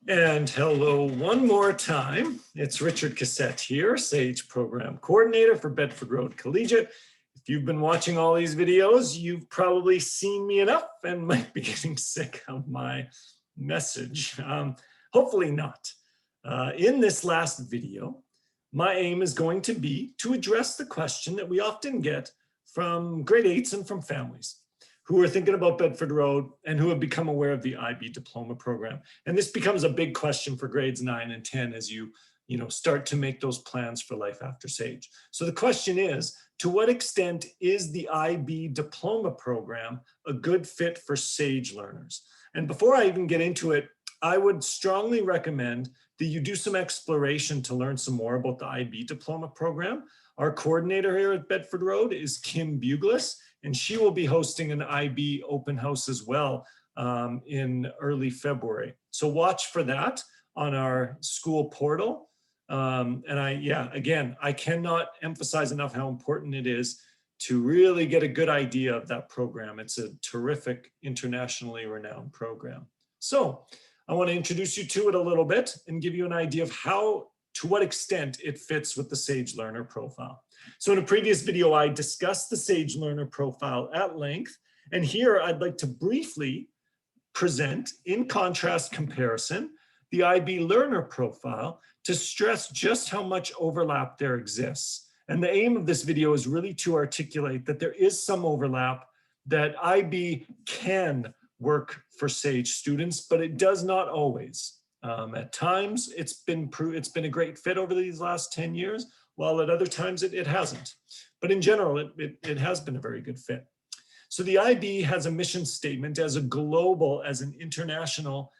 And hello one more time. It's Richard Cassette here, SAGE Program Coordinator for Bedford Road Collegiate. If you've been watching all these videos, you've probably seen me enough and might be getting sick of my message. Hopefully not. In this last video, my aim is going to be to address the question that we often get from grade 8s and from families who are thinking about Bedford Road and who have become aware of the IB diploma program. And this becomes a big question for grades 9 and 10 as you start to make those plans for life after SAGE. So the question is, to what extent is the IB diploma program a good fit for SAGE learners? And before I even get into it, I would strongly recommend that you do some exploration to learn some more about the IB diploma program. Our coordinator here at Bedford Road is Kim Buglis, and she will be hosting an IB open house as well in early February. So watch for that on our school portal. Again, I cannot emphasize enough how important it is to really get a good idea of that program. It's a terrific, internationally renowned program. So I want to introduce you to it a little bit and give you an idea of to what extent it fits with the SAGE learner profile. So in a previous video, I discussed the SAGE learner profile at length. And here I'd like to briefly present, in contrast comparison, the IB learner profile to stress just how much overlap there exists. And the aim of this video is really to articulate that there is some overlap, that IB can work for SAGE students, but it does not always. At times, it's been a great fit over these last 10 years, while at other times it hasn't. But in general, it has been a very good fit. So the IB has a mission statement as an international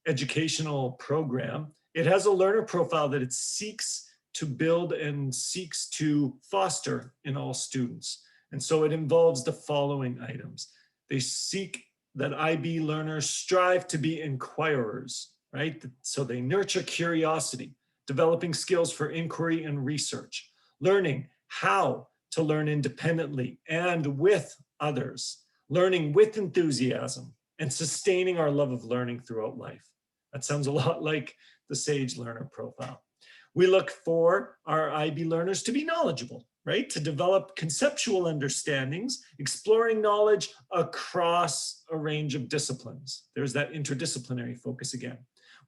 educational program. It has a learner profile that it seeks to build and seeks to foster in all students. And so it involves the following items. They seek that IB learners strive to be inquirers, right? So they nurture curiosity, developing skills for inquiry and research, learning how to learn independently and with others, learning with enthusiasm, and sustaining our love of learning throughout life. That sounds a lot like the SAGE learner profile. We look for our IB learners to be knowledgeable, right? To develop conceptual understandings, exploring knowledge across a range of disciplines. There's that interdisciplinary focus again.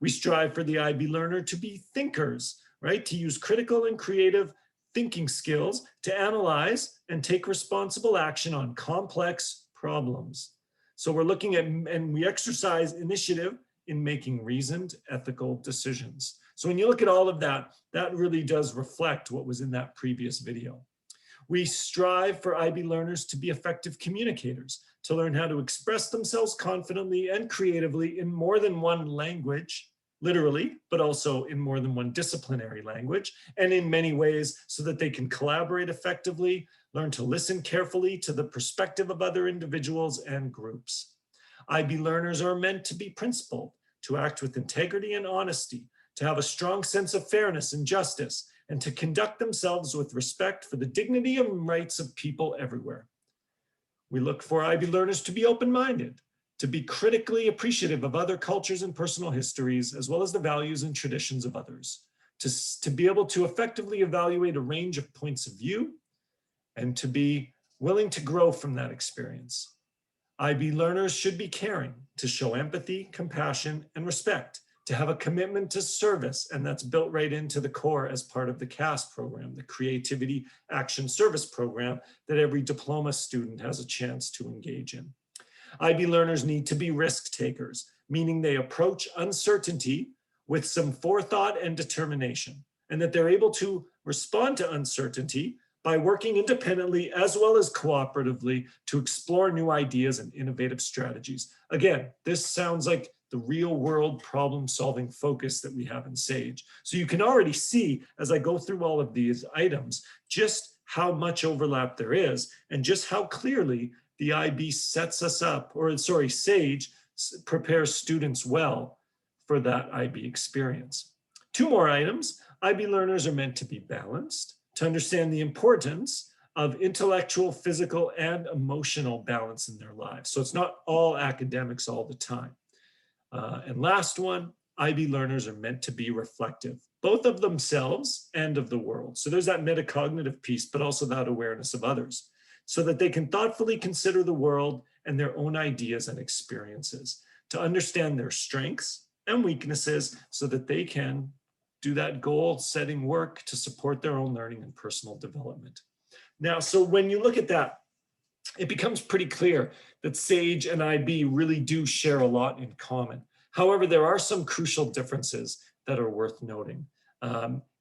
We strive for the IB learner to be thinkers, right? To use critical and creative thinking skills to analyze and take responsible action on complex problems. So we're looking at, and we exercise initiative in making reasoned, ethical decisions. So when you look at all of that, that really does reflect what was in that previous video. We strive for IB learners to be effective communicators, to learn how to express themselves confidently and creatively in more than one language, literally, but also in more than one disciplinary language, and in many ways so that they can collaborate effectively, learn to listen carefully to the perspective of other individuals and groups. IB learners are meant to be principled, to act with integrity and honesty, to have a strong sense of fairness and justice, and to conduct themselves with respect for the dignity and rights of people everywhere. We look for IB learners to be open-minded, to be critically appreciative of other cultures and personal histories, as well as the values and traditions of others, to be able to effectively evaluate a range of points of view, and to be willing to grow from that experience. IB learners should be caring, to show empathy, compassion, and respect, to have a commitment to service, and that's built right into the core as part of the CAS program, the Creativity Action Service program that every diploma student has a chance to engage in. IB learners need to be risk takers, meaning they approach uncertainty with some forethought and determination, and that they're able to respond to uncertainty by working independently as well as cooperatively to explore new ideas and innovative strategies. Again, this sounds like the real world problem solving focus that we have in SAGE. So you can already see as I go through all of these items, just how much overlap there is and just how clearly the IB sets us up, SAGE prepares students well for that IB experience. Two more items. IB learners are meant to be balanced, to understand the importance of intellectual, physical, and emotional balance in their lives. So it's not all academics all the time. And last one, IB learners are meant to be reflective, both of themselves and of the world. So there's that metacognitive piece, but also that awareness of others, so that they can thoughtfully consider the world and their own ideas and experiences, to understand their strengths and weaknesses so that they can do that goal-setting work to support their own learning and personal development. Now, so when you look at that, it becomes pretty clear that SAGE and IB really do share a lot in common. However, there are some crucial differences that are worth noting.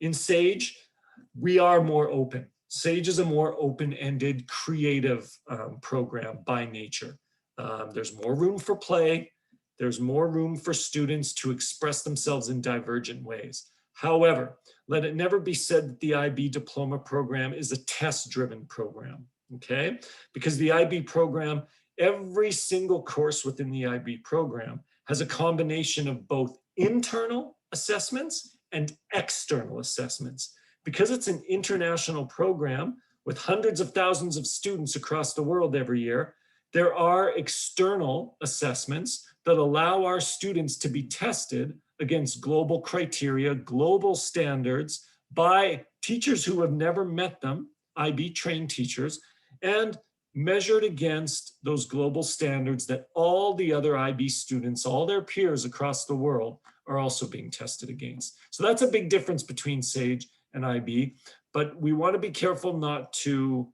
In SAGE, we are more open. SAGE is a more open-ended, creative program by nature. There's more room for play. There's more room for students to express themselves in divergent ways. However, let it never be said that the IB diploma program is a test-driven program, okay? Because the IB program, every single course within the IB program has a combination of both internal assessments and external assessments. Because it's an international program with hundreds of thousands of students across the world every year, there are external assessments that allow our students to be tested against global criteria, global standards by teachers who have never met them, IB trained teachers, and measured against those global standards that all the other IB students, all their peers across the world are also being tested against. So that's a big difference between SAGE and IB, but we want to be careful not to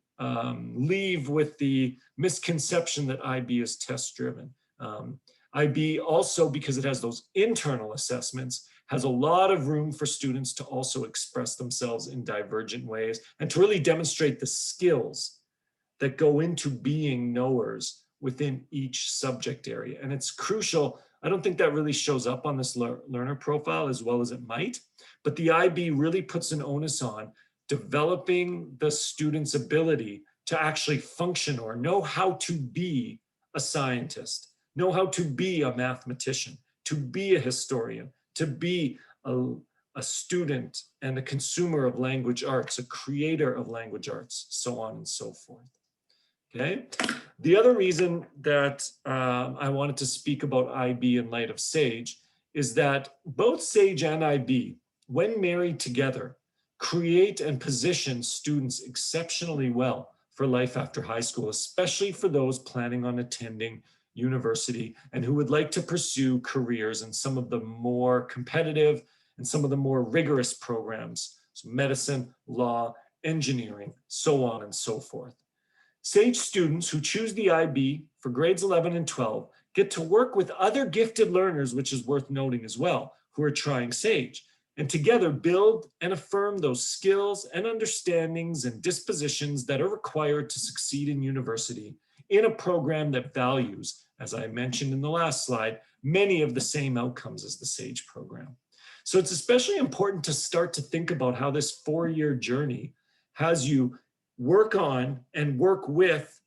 leave with the misconception that IB is test driven. IB also, because it has those internal assessments, has a lot of room for students to also express themselves in divergent ways and to really demonstrate the skills that go into being knowers within each subject area. And it's crucial. I don't think that really shows up on this learner profile as well as it might, but the IB really puts an onus on developing the student's ability to actually function or know how to be a scientist, know how to be a mathematician, to be a historian, to be a student and a consumer of language arts, a creator of language arts, so on and so forth. Okay. The other reason that I wanted to speak about IB in light of SAGE is that both SAGE and IB, when married together, create and position students exceptionally well for life after high school, especially for those planning on attending university and who would like to pursue careers in some of the more competitive and some of the more rigorous programs, so medicine, law, engineering, so on and so forth. SAGE students who choose the IB for grades 11 and 12 get to work with other gifted learners, which is worth noting as well, who are trying SAGE, and together build and affirm those skills and understandings and dispositions that are required to succeed in university in a program that values, as I mentioned in the last slide, many of the same outcomes as the SAGE program. So it's especially important to start to think about how this four-year journey has you work on and work with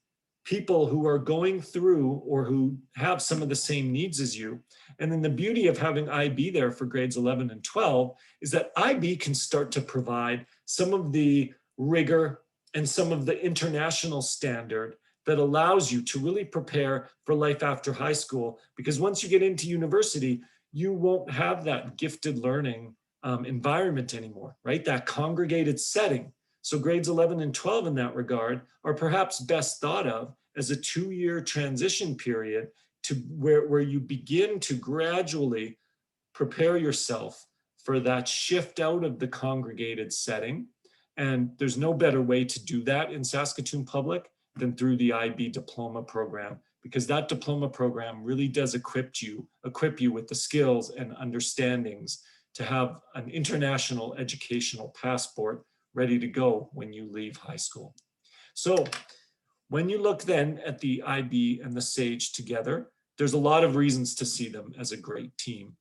people who are going through or who have some of the same needs as you. And then the beauty of having IB there for grades 11 and 12 is that IB can start to provide some of the rigor and some of the international standard that allows you to really prepare for life after high school. Because once you get into university, you won't have that gifted learning environment anymore, right? That congregated setting. So grades 11 and 12 in that regard are perhaps best thought of as a two-year transition period to where you begin to gradually prepare yourself for that shift out of the congregated setting. And there's no better way to do that in Saskatoon Public than through the IB diploma program, because that diploma program really does equip you with the skills and understandings to have an international educational passport ready to go when you leave high school. So when you look then at the IB and the SAGE together, there's a lot of reasons to see them as a great team.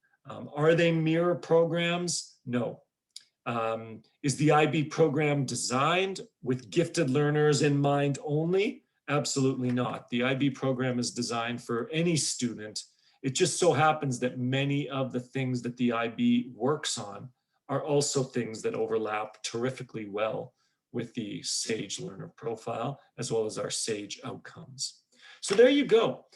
Are they mirror programs? No. Is the IB program designed with gifted learners in mind only? Absolutely not. The IB program is designed for any student. It just so happens that many of the things that the IB works on are also things that overlap terrifically well with the SAGE learner profile, as well as our SAGE outcomes. So there you go.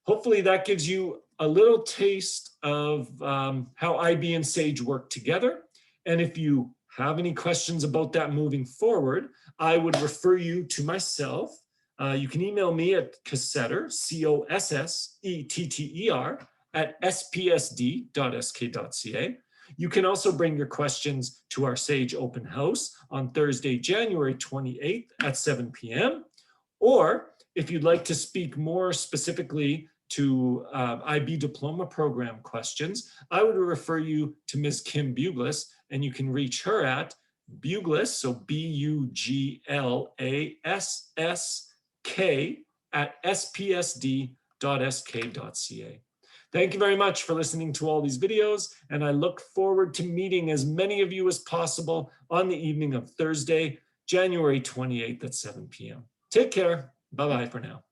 Hopefully that gives you a little taste of how IB and SAGE work together. And if you have any questions about that moving forward, I would refer you to myself. You can email me at Cossetter, COSSETTER, at spsd.sk.ca. You can also bring your questions to our SAGE open house on Thursday, January 28th at 7 p.m. Or if you'd like to speak more specifically to IB diploma program questions, I would refer you to Ms. Kim Buglas, and you can reach her at Buglas, so BUGLASSK at spsd.sk.ca. Thank you very much for listening to all these videos, and I look forward to meeting as many of you as possible on the evening of Thursday, January 28th at 7 p.m. Take care. Bye-bye for now.